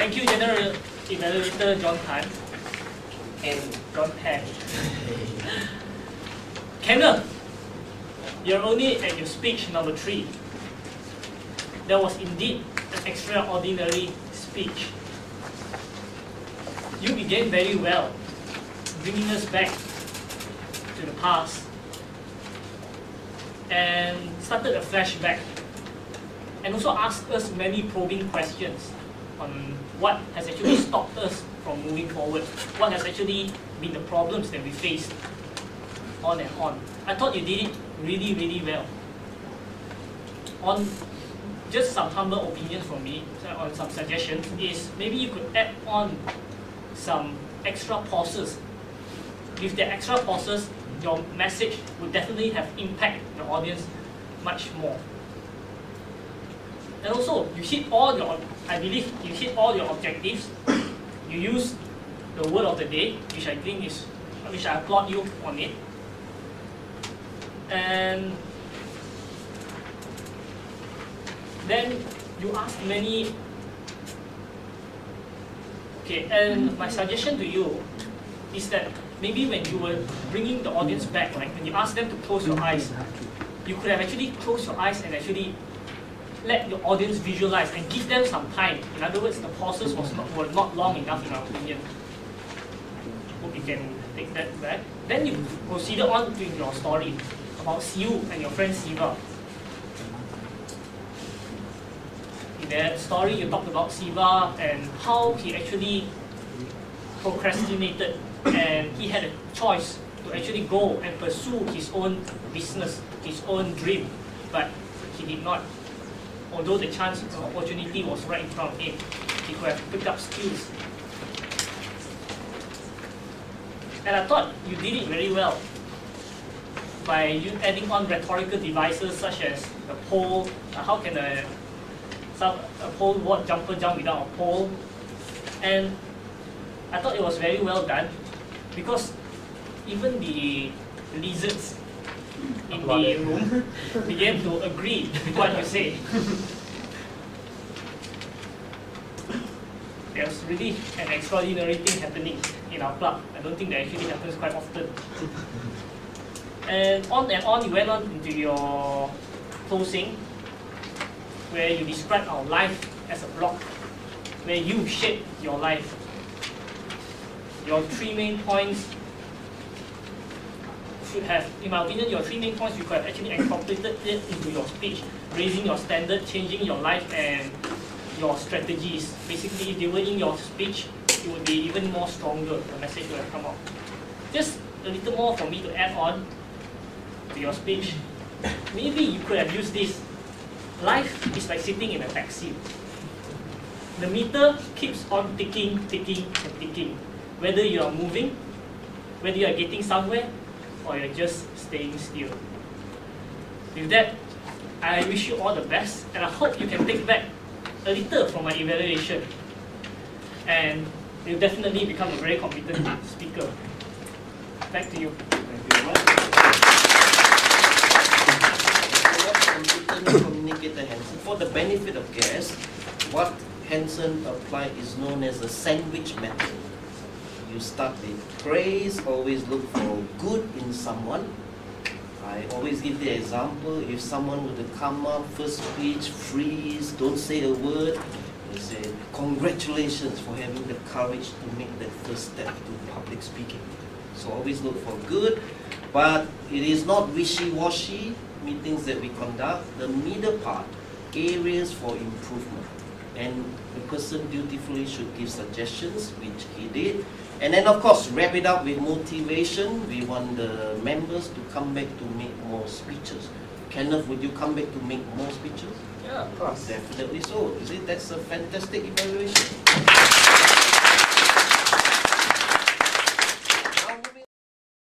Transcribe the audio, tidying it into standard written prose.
Thank you, General Evaluator John Tan and John Tan. Kenneth, you're only at your speech number 3. That was indeed an extraordinary speech. You began very well, bringing us back to the past and started a flashback and also asked us many probing questions on what has actually stopped us from moving forward, what has actually been the problems that we faced, on and on. I thought you did it really, really well. On just some humble opinions from me, on some suggestions, is maybe you could add on some extra pauses. With the extra pauses, your message would definitely have impact the audience much more. And also, you hit all your, I believe you hit all your objectives. You use the word of the day, which I think is, which I applaud you on it. And then you ask many. Okay, and my suggestion to you is that maybe when you were bringing the audience back, like when you ask them to close your eyes, you could have actually closed your eyes and actually let your audience visualize and give them some time. In other words, the pauses were not long enough in our opinion. Hope you can take that back. Then you proceeded on to your story about you and your friend Siva. In that story, you talked about Siva and how he actually procrastinated and he had a choice to actually go and pursue his own business, his own dream, but he did not. Although the chance, the opportunity was right in front of him, he could have picked up skills. And I thought you did it very well by you adding on rhetorical devices such as the pole. How can a pole what jumper jump without a pole? And I thought it was very well done because even the lizards in the room began to agree with what you say. There's really an extraordinary thing happening in our club. I don't think that actually happens quite often. And on you went on into your closing, where you described our life as a block, where you shape your life. Your 3 main points should have, in my opinion, your 3 main points you could have actually incorporated it into your speech, raising your standard, changing your life and your strategies. Basically, if they were in your speech, it would be even more stronger, the message would have come out. Just a little more for me to add on to your speech. Maybe you could have used this. Life is like sitting in a taxi. The meter keeps on ticking, ticking, and ticking. Whether you are moving, whether you are getting somewhere, or you're just staying still. With that, I wish you all the best, and I hope you can take back a little from my evaluation, and you'll definitely become a very competent speaker. Back to you. Thank you very much. Competent communicator Hanson. For the benefit of guests, what Hanson applied is known as the sandwich method. You start with praise, always look for good in someone. I always give the example, if someone were to come up, first speech, freeze, don't say a word, you say, congratulations for having the courage to make that first step to public speaking. So always look for good, but it is not wishy-washy meetings that we conduct. The middle part, areas for improvement. And the person dutifully should give suggestions, which he did. And then of course, wrap it up with motivation. We want the members to come back to make more speeches. Kenneth, would you come back to make more speeches? Yeah, of course. Definitely so. You see, that's a fantastic evaluation.